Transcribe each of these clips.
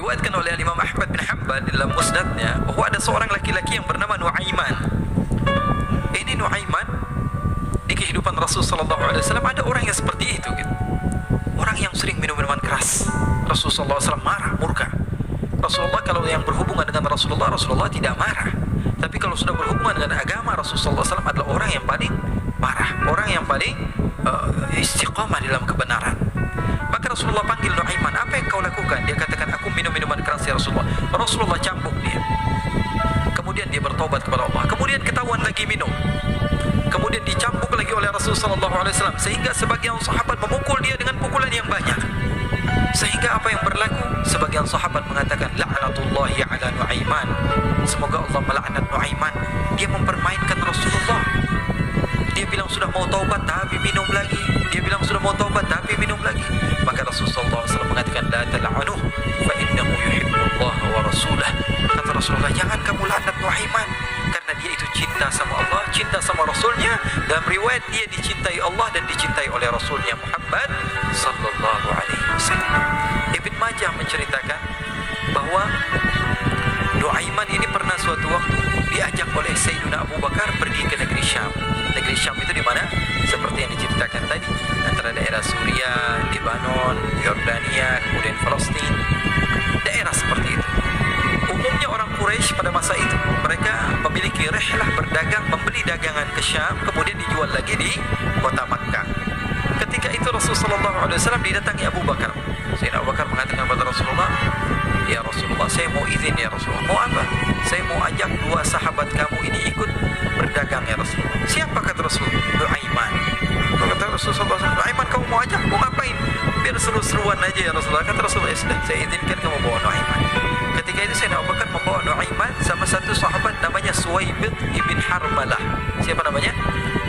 Diriwayatkan oleh Imam Ahmad bin Hanbal dalam musnadnya bahwa ada seorang laki-laki yang bernama Nuaiman. Ini Nuaiman, di kehidupan Rasul sallallahu alaihi wasallam ada orang yang seperti itu gitu. Orang yang sering minum minuman keras. Rasul sallallahu alaihi wasallam marah, murka. Rasulullah kalau yang berhubungan dengan Rasulullah tidak marah. Tapi kalau sudah berhubungan dengan agama, Rasulullah sallallahu alaihi wasallam adalah orang yang paling marah, orang yang paling istiqamah dalam kebenaran. Maka Rasulullah panggil Nuaiman, apa yang kau lakukan? Dia katakan, aku minum minuman keras ya Rasulullah. Rasulullah cambuk dia. Kemudian dia bertobat kepada Allah. Kemudian ketahuan lagi minum. Kemudian dicambuk lagi oleh Rasulullah SAW, sehingga sebagian sahabat memukul dia dengan pukulan yang banyak. Sehingga apa yang berlaku? Sebagian sahabat mengatakan, la'natullahi ala Nuaiman. Semoga Allah melaknat Nuaiman. Dia mempermainkan Rasulullah. Dia bilang sudah mau taubat tapi minum lagi. Dia bilang sudah mau taubat tapi minum lagi. Maka Rasulullah SAW mengatakan, la tal'anuh fa innahu yuhibbullah wa rasulah. Kata Rasulullah, jangan kamu laknat Nuaiman, karena dia itu cinta sama Allah, cinta sama Rasulnya. Dalam riwayat dia dicintai Allah dan dicintai oleh Rasulnya Muhammad sallallahu alaihi wasallam. Ibn Majah menceritakan bahwa Nuaiman ini pernah suatu waktu diajak oleh Sayyidina Abu Bakar pergi ke negeri Syam. Negeri Syam itu di mana? Seperti yang diceritakan tadi, antara daerah Suriah, Lebanon, Yordania, kemudian Palestin, daerah seperti itu. Umumnya orang Quraisy pada masa itu, mereka memiliki rihlah berdagang, membeli dagangan ke Syam, kemudian dijual lagi di kota Makkah. Ketika itu Rasulullah SAW didatangi Abu Bakar. Sayyidina Abu Bakar mengatakan kepada Rasulullah, ya Rasulullah, saya mau izin ya Rasulullah. Mau apa? Saya mau ajak dua sahabat kamu ini ikut berdagang ya Rasulullah. Siapa kata Rasulullah? Nuaiman. Kata Rasulullah, Nuaiman kamu mau ajak? Mau ngapain? Biar seru-seruan aja ya Rasulullah. Kata Rasulullah, ya sudah, saya izinkan kamu bawa Nuaiman. Ketika itu Sayyidina Abu Bakar membawa Nuaiman sama satu sahabat namanya Suwaibid ibn Harmalah. Siapa namanya?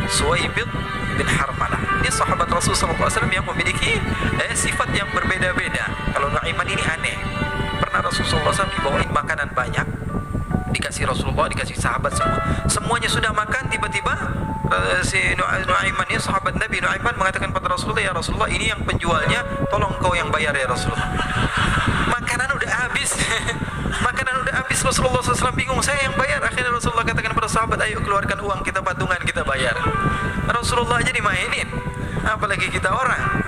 Suwaibid bin Harmalah. Dia sahabat Rasulullah SAW yang memiliki sifat yang berbeda-beda. Kalau Nuaiman ini aneh. Pernah Rasulullah SAW dibawain makanan banyak, dikasih Rasulullah, dikasih sahabat semua. Semuanya sudah makan, tiba-tiba si Nuaiman ini, sahabat Nabi Nuaiman, mengatakan kepada Rasulullah, ya Rasulullah, ini yang penjualnya, tolong kau yang bayar ya Rasulullah. Makanan udah habis. Makanan udah habis. Rasulullah SAW bingung, saya yang bayar. Akhirnya Rasulullah katakan kepada sahabat, ayo keluarkan uang, kita patungan, kita bayar. Rasulullah aja dimainin, apalagi kita orang.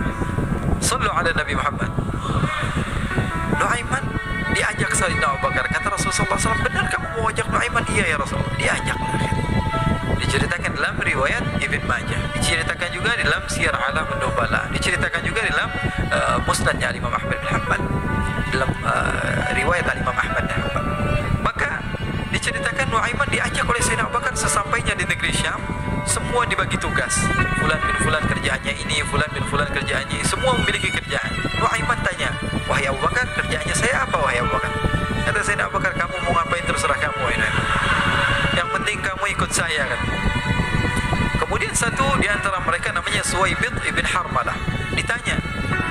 Sallu ala Nabi Muhammad. Nuaiman diajak Sayyidina Abu Bakar. Kata Rasulullah SAW, benar kamu mau ajak Nuaiman? Iya ya Rasulullah. Diajak. Diceritakan dalam riwayat Ibn Majah, diceritakan juga dalam Siyar A'lam An-Nubala, diceritakan juga dalam musnadnya Imam Ahmad bin Hanbal, dalam riwayat Imam Ahmad bin Hanbal. Maka diceritakan Nuaiman diajak oleh Sayyidina Abu Bakar. Sesampainya di negeri Syam, semua dibagi tugas. Fulan bin Fulan kerjaannya ini, Fulan bin Fulan kerjaannya ini. Semua memiliki kerjaan. Nuaiman tanya, wahai Abu Bakar, kerjaannya saya apa wahai Abu Bakar? Kata Sayyidina Abu Bakar, kamu mau ngapain terserah kamu ini. Yang penting kamu ikut saya kan. Kemudian satu di antara mereka namanya Suwaibid ibn Harmalah. Ditanya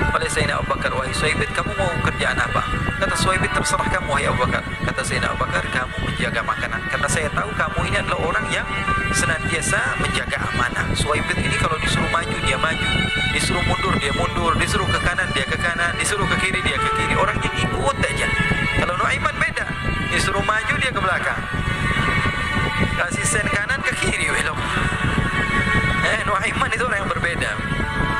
oleh Sayyidina Abu Bakar, wahai Suwaibid, kamu mau kerjaan apa? Kata Suwaibid, terserah kamu wahai Abu Bakar. Kata Sayyidina Abu Bakar, kamu menjaga makanan, karena saya tahu kamu ini adalah orang yang senantiasa menjaga amanah. Suwaibid ini kalau disuruh maju dia maju, disuruh mundur dia mundur, disuruh ke kanan dia ke kanan, disuruh ke kiri dia ke kiri. Orang yang ikut aja. Kalau Nuaiman beda, disuruh maju dia ke belakang, kasih sen kanan ke kiri belok. Nuaiman itu orang yang berbeda.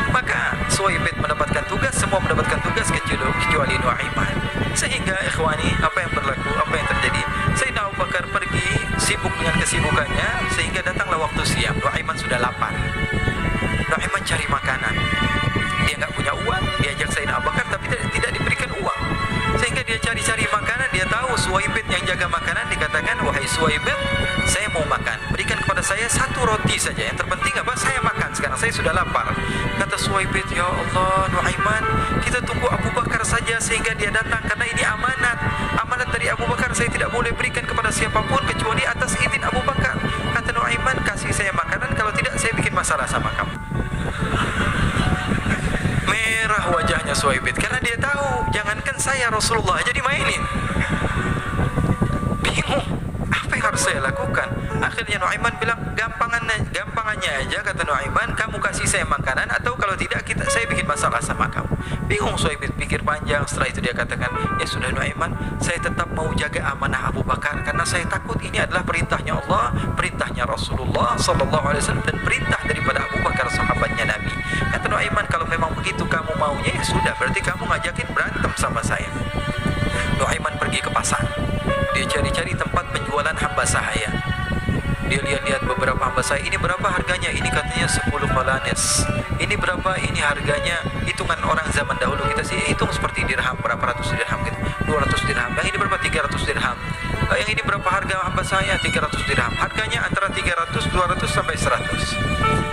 Maka Suwaibid mendapatkan tugas, semua mendapatkan tugas kecuali Nuaiman. Sehingga ikhwani, apa yang berlaku, apa yang terjadi, Sayyidina Abu Bakar pergi sibuk dengan kesibukannya, sehingga datanglah waktu siang. Nuaiman sudah lapar. Nuaiman cari makanan. Dia nggak punya uang, diajak Sayyidina Abu Bakar tapi tidak diberikan uang. Sehingga dia cari-cari makanan. Dia tahu Suwaibid yang jaga makanan. Dikatakan, wahai Suwaibid, saya mau makan, berikan kepada saya satu roti saja. Yang terpenting apa? Saya makan sekarang, saya sudah lapar. Kata Suwaibid, ya Allah Nuaiman, kita tunggu Abu Bakar saja sehingga dia datang, karena ini amanat. Amanat dari Abu Bakar, saya tidak boleh berikan kepada siapapun kecuali atas izin Abu Bakar. Kata Nuaiman, kasih saya makanan, kalau tidak saya bikin masalah sama kamu. Merah wajahnya Suwaibid, karena dia tahu, jangankan saya, Rasulullah aja dimainin. Bingung, apa yang harus saya lakukan? Akhirnya Nuaiman bilang, gampangannya aja, kata Nuaiman, kamu kasih saya makanan, atau kalau tidak saya bikin masalah sama kamu. Bingung Suhaib, pikir panjang. Setelah itu dia katakan, ya sudah Nuaiman, saya tetap mau jaga amanah Abu Bakar karena saya takut ini adalah perintahnya Allah, perintahnya Rasulullah sallallahu alaihi wasallam, dan perintah daripada Abu Bakar sahabatnya Nabi. Kata Nuaiman, kalau memang begitu kamu maunya, ya sudah, berarti kamu ngajakin berantem sama saya. Nuaiman pergi ke pasar. Dia cari-cari tempat penjualan hamba sahaya. Dia lihat-lihat beberapa hamba sahaya. Ini berapa harganya? Ini katanya 10 falanes. Ini berapa? Ini harganya hitungan orang zaman dahulu. Kita sih hitung seperti dirham, berapa ratus dirham gitu. 200 dirham. Yang ini berapa? 300 dirham. Yang ini berapa harga hamba sahaya? 300 dirham. Harganya antara 300, 200 sampai 100.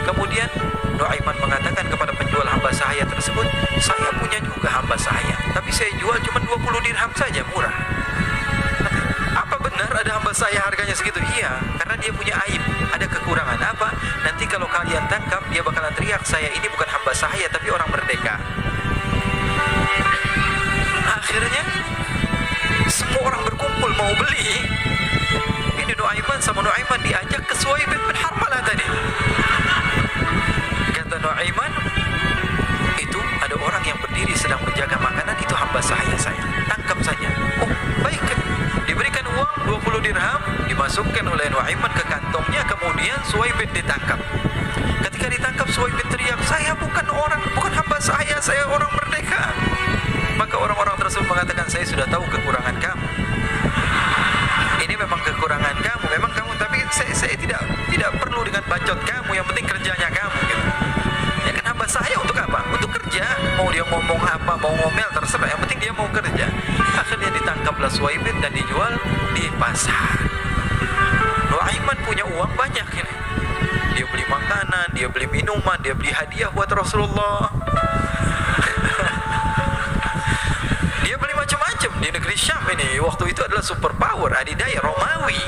Kemudian Nuaiman mengatakan kepada penjual hamba sahaya tersebut, saya punya juga hamba sahaya, tapi saya jual cuma 20 dirham saja, murah. Apa benar ada hamba sahaya harganya segitu? Iya, karena dia punya aib, ada kekurangan. Apa? Nanti kalau kalian tangkap, dia bakalan teriak, saya ini bukan hamba sahaya tapi orang merdeka. Akhirnya semua orang berkumpul mau beli. Ini Nuaiman sama Nuaiman diajak ke Suhaib bin Harmalah tadi. Kata Nuaiman, itu ada orang yang berdiri sedang menjaga makanan, itu hamba sahaya saya, tangkap saja. Oh baik. Diberikan uang 20 dirham, dimasukkan oleh Nuaiman ke kantongnya. Kemudian Suhaib ditangkap. Ketika ditangkap, Suhaib teriak, saya bukan hamba sahaya, saya orang merdeka. Maka orang-orang tersebut mengatakan, saya sudah tahu kekurangan kamu. Ini memang kekurangan kamu, memang kamu, tapi saya tidak perlu dengan bacot kamu, yang penting kerjanya kamu gitu. Ya kan, hamba sahaya untuk apa? Untuk kerja. Mau dia ngomong apa, mau ngomel, terserah, yang penting dia mau kerja. Akhirnya ditangkaplah Suhaib dan dijual di pasar. Nuaiman punya uang banyak ini. Dia beli makanan, dia beli minuman, dia beli hadiah buat Rasulullah. Dia beli macam-macam di negeri Syam ini. Waktu itu adalah superpower, adidaya Romawi.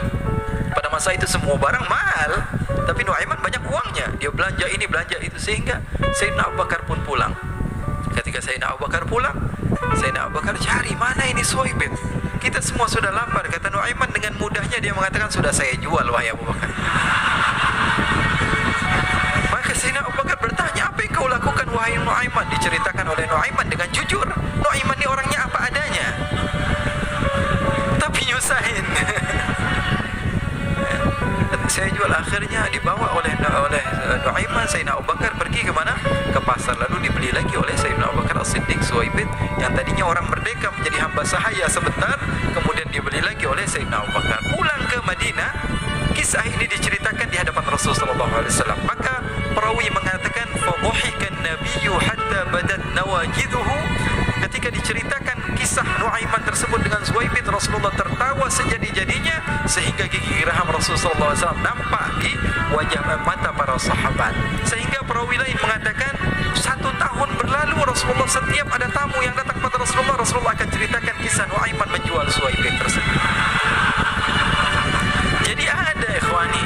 Pada masa itu semua barang mahal, tapi Nuaiman banyak uangnya. Dia belanja ini, belanja itu, sehingga Sayyidina Abu Bakar pun pulang. Ketika Sayyidina Abu Bakar pulang, Sayyidina Abu Bakar cari, mana ini Suhaib? Kita semua sudah lapar. Kata Nuaiman dengan mudahnya dia mengatakan, sudah saya jual wahai Abu Bakar. Maka Sayyidina Abu Bakar bertanya, apa yang kau lakukan wahai Nuaiman? Diceritakan oleh Nuaiman dengan jujur. Nuaiman ini orangnya apa adanya, tapi nyusahin. Saya jual. Akhirnya dibawa oleh Nuaiman. Sayyidina Abu Bakar pergi ke mana? Ke pasar. Lalu dibeli lagi oleh Sayyidina Abu Bakar As-Siddiq. Suhaib yang tadinya orang merdeka menjadi hamba sahaya sebentar, kemudian dibeli lagi oleh Sayyidina Abu Bakar. Pulang ke Madinah, kisah ini diceritakan di hadapan Rasulullah SAW. Maka perawi mengatakan, fadhahikan nabiyyu hatta badat nawajiduhu. Ketika diceritakan kisah Nuaiman tersebut dengan Suhaib, Rasulullah tertawa sejadi-jadinya sehingga gigi geraham Rasulullah SAW nampak di wajah mata para sahabat. Sehingga perawi lain mengatakan, 1 tahun berlalu Rasulullah, setiap ada tamu yang datang kepada Rasulullah akan ceritakan kisah Nuaiman menjual Suhaib tersebut. Jadi ada ikhwani,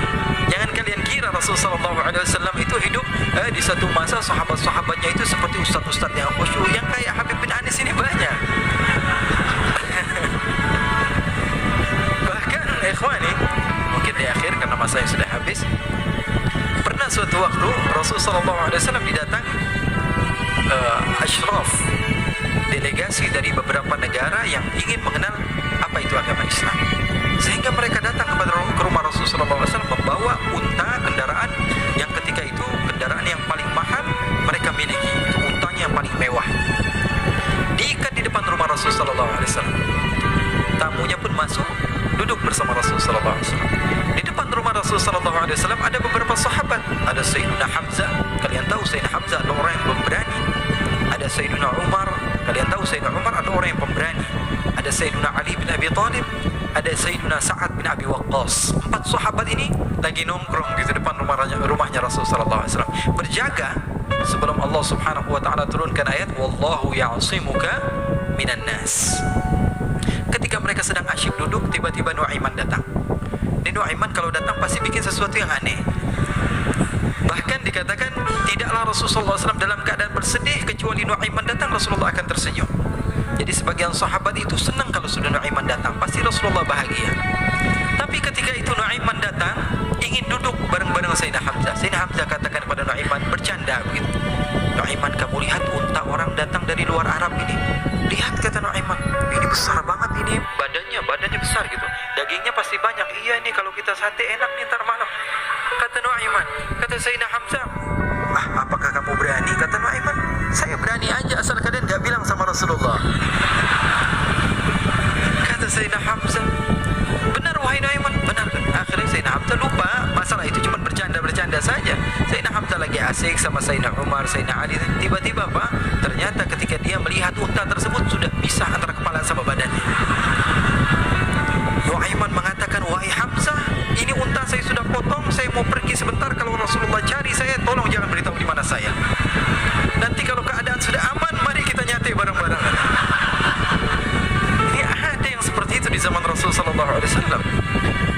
jangan kalian kira Rasulullah SAW itu hidup di satu masa sahabat-sahabatnya itu seperti ustaz-ustaz yang khusyuk, yang kayak Habib bin Anis ini banyak. Bahkan ikhwani, mungkin di akhir karena masa yang sudah habis, pernah suatu waktu Rasulullah SAW didatang asyraf, delegasi dari beberapa negara yang ingin mengenal apa itu agama Islam. Sehingga mereka datang ke rumah Rasulullah SAW membawa unta, kendaraan yang ketika itu kendaraan yang paling mahal mereka miliki, itu untanya yang paling mewah. Diikat di depan rumah Rasulullah SAW. Tamunya pun masuk, duduk bersama Rasulullah SAW. Di depan rumah Rasulullah SAW ada beberapa sahabat. Ada Sayyidina Hamzah, kalian tahu Sayyidina Hamzah adalah orang yang pemberani. Ada Sayyidina Umar, kalian tahu Sayyidina Umar adalah orang yang pemberani. Ada Sayyidina Ali bin Abi Thalib, ada Sayyidina Sa'ad bin Abi Waqqas. 4 sahabat ini lagi nongkrong di depan rumahnya Rasulullah SAW, berjaga sebelum Allah Subhanahu wa taala turunkan ayat wallahu ya'simuka minan nas. Ketika mereka sedang asyik duduk, tiba-tiba Nuaiman datang. Dan Nuaiman kalau datang pasti bikin sesuatu yang aneh. Bahkan dikatakan tidaklah Rasulullah SAW dalam keadaan bersedih, kecuali Nuaiman datang Rasulullah akan tersenyum. Jadi sebagian sahabat itu senang kalau sudah Nuaiman datang, pasti Rasulullah bahagia. Tapi ketika itu Nuaiman datang, ingin duduk bareng-bareng Sayyidina Hamzah. Sayyidina Hamzah katakan kepada Nuaiman, bercanda begitu, Nuaiman, kamu lihat unta orang datang dari luar Arab ini. Lihat, kata Nuaiman, ini besar banget ini, badannya besar gitu. Dagingnya pasti banyak. Iya, ini kalau kita sate enak nih ntar malam. Kata Nuaiman. Kata Sayyidina Hamzah, apakah kamu berani? Kata Nuaiman, saya berani aja asal kalian gak bilang sama Rasulullah. Kata Sayyidina Hamzah, benar wahai Nuaiman, benar. Akhirnya Sayyidina Hamzah lupa masalah itu, cuma bercanda saja. Sayyidina Hamzah lagi asik sama Sayyidina Umar, Sayyidina Ali. Tiba-tiba ternyata ketika dia melihat unta tersebut sudah pisah antara kepala sama badannya. Nuaiman mengatakan, wahai Hamzah, ini unta saya sudah potong, saya mau pergi sebentar. Kalau Rasulullah cari saya, tolong jangan beritahu di mana saya. Nanti kalau keadaan sudah aman, mari kita nyate bareng-bareng. Ini ada yang seperti itu di zaman Rasulullah SAW.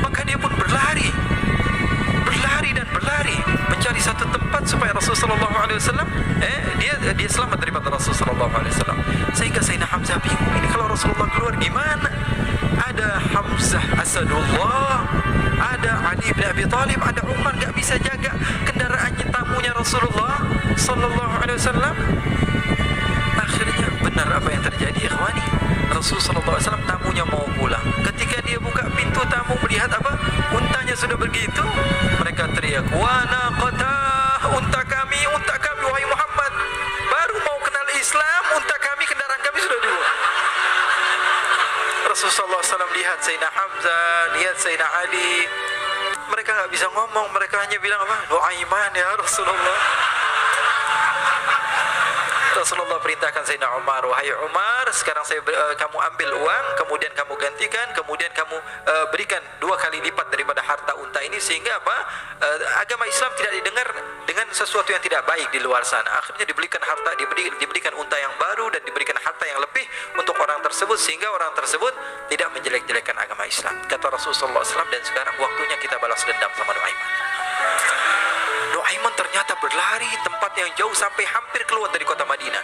Maka dia pun berlari dan berlari mencari satu tempat supaya Rasulullah SAW dia selamat daripada Rasulullah SAW. Sehingga Sayyidina Hamzah bingung, ini kalau Rasulullah keluar gimana? Ada Hamzah Asadullah, ada Ali bin Abi Thalib, ada Umar, gak bisa jaga kendaraannya, tamunya Rasulullah sallallahu alaihi wasallam. Akhirnya benar apa yang terjadi, ikhwani. Rasulullah sallallahu alaihi wasallam tamunya mau pulang. Ketika dia buka pintu tamu melihat apa? Untanya sudah begitu. Mereka teriak, "Wa naqatah, unta kami wahai Muhammad. Baru mau kenal Islam, unta kami, kendaraan kami sudah dibuang." Rasulullah SAW lihat Sayyidina Hamzah, lihat Sayyidina Ali. Mereka nggak bisa ngomong, mereka hanya bilang apa? Nuaiman ya Rasulullah. Rasulullah perintahkan Sayyidina Umar, wahai Umar, sekarang kamu ambil uang, kemudian kamu gantikan, kemudian kamu berikan 2 kali lipat daripada harta unta ini, sehingga apa? Agama Islam tidak didengar dengan sesuatu yang tidak baik di luar sana. Akhirnya diberikan harta, diberikan unta yang baru dan diberikan harta yang lebih untuk orang tersebut, sehingga orang tersebut tidak menjelek-jelekan agama Islam. Kata Rasulullah SAW, dan sekarang waktunya kita balas dendam sama Nuaiman. Nuaiman ternyata berlari tempat yang jauh sampai hampir keluar dari kota Madinah.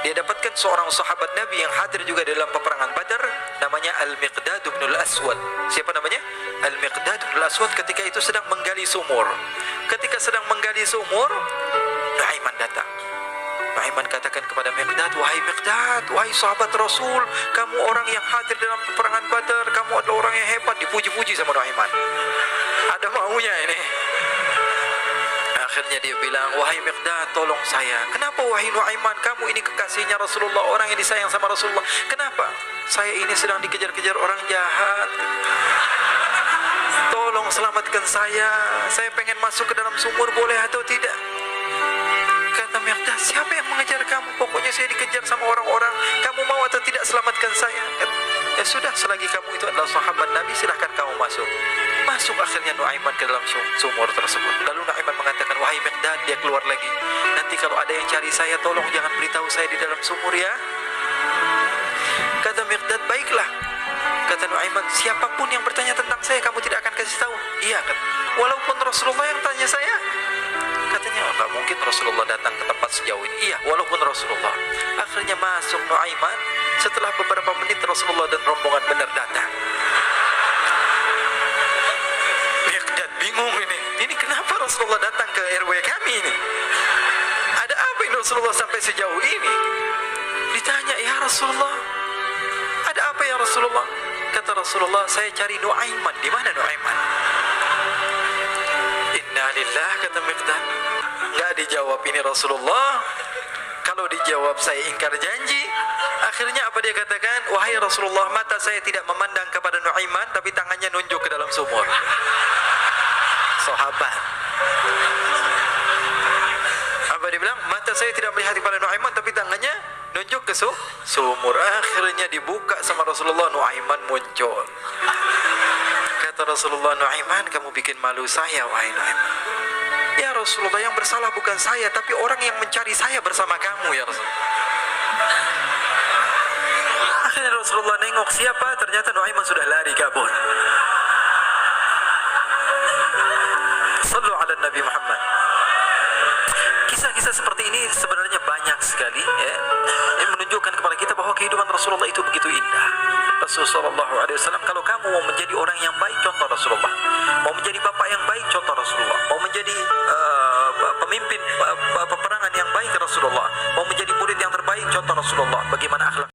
Dia dapatkan seorang sahabat Nabi yang hadir juga dalam peperangan Badar, namanya Al-Miqdad bin Al-Aswad. Siapa namanya? Al-Miqdad bin Al-Aswad ketika itu sedang menggali sumur. Ketika sedang menggali sumur, Nuaiman datang. Nuaiman katakan kepada Miqdad, wahai Miqdad, wahai sahabat Rasul, kamu orang yang hadir dalam peperangan Badar, kamu adalah orang yang hebat. Dipuji-puji sama Nuaiman. Ada maunya ini. Akhirnya dia bilang, wahai Miqdad, tolong saya. Kenapa wahai Nuaiman, kamu ini kekasihnya Rasulullah, orang yang disayang sama Rasulullah. Kenapa? Saya ini sedang dikejar-kejar orang jahat. Tolong selamatkan saya. Saya pengen masuk ke dalam sumur, boleh atau tidak? Kata Miqdad, siapa yang mengejar kamu? Pokoknya saya dikejar sama orang-orang. Kamu mau atau tidak selamatkan saya? Ya sudah, selagi kamu itu adalah sahabat Nabi, silahkan kamu masuk. Masuk akhirnya Nuaiman ke dalam sumur tersebut. Lalu Nuaiman mengatakan, wahai Miqdad, dia keluar lagi. Nanti kalau ada yang cari saya, tolong jangan beritahu saya di dalam sumur ya. Kata Miqdad, baiklah. Kata Nuaiman, siapapun yang bertanya tentang saya, kamu tidak akan kasih tahu. Iya, kan? Walaupun Rasulullah yang tanya saya. Katanya, enggak mungkin Rasulullah datang ke tempat sejauh ini. Iya, walaupun Rasulullah. Akhirnya masuk Nuaiman. Setelah beberapa menit Rasulullah dan rombongan benar datang. Miqdad bingung ini. Ini kenapa Rasulullah datang ke RW kami ini? Ada apa ini Rasulullah sampai sejauh ini? Ditanya, ya Rasulullah, ada apa ya Rasulullah? Kata Rasulullah, saya cari Nuaiman. Di mana Nuaiman? Inna lillah, kata Miqdad. Nggak dijawab ini Rasulullah. Kalau dijawab saya ingkar janji. Akhirnya apa dia katakan? Wahai Rasulullah, mata saya tidak memandang kepada Nuaiman, tapi tangannya nunjuk ke dalam sumur. Sahabat. Apa dia bilang? Mata saya tidak melihat kepada Nuaiman, tapi tangannya nunjuk ke sumur. Akhirnya dibuka sama Rasulullah, Nuaiman muncul. Kata Rasulullah, Nuaiman, kamu bikin malu saya, wahai Nuaiman. Ya Rasulullah, yang bersalah bukan saya, tapi orang yang mencari saya bersama kamu, ya Rasulullah. Akhirnya Rasulullah nengok siapa, ternyata Nuaiman sudah lari kabur. Sallu ala Nabi Muhammad. Kisah-kisah seperti ini sebenarnya banyak sekali ya. Ini menunjukkan kepada kita bahwa kehidupan Rasulullah itu begitu indah. Rasulullah SAW, kalau kamu mau menjadi orang yang baik, contoh Rasulullah. Mau menjadi bapak yang baik, contoh Rasulullah. Mau menjadi pemimpin peperangan yang baik, Rasulullah. contoh Rasulullah bagaimana akhlak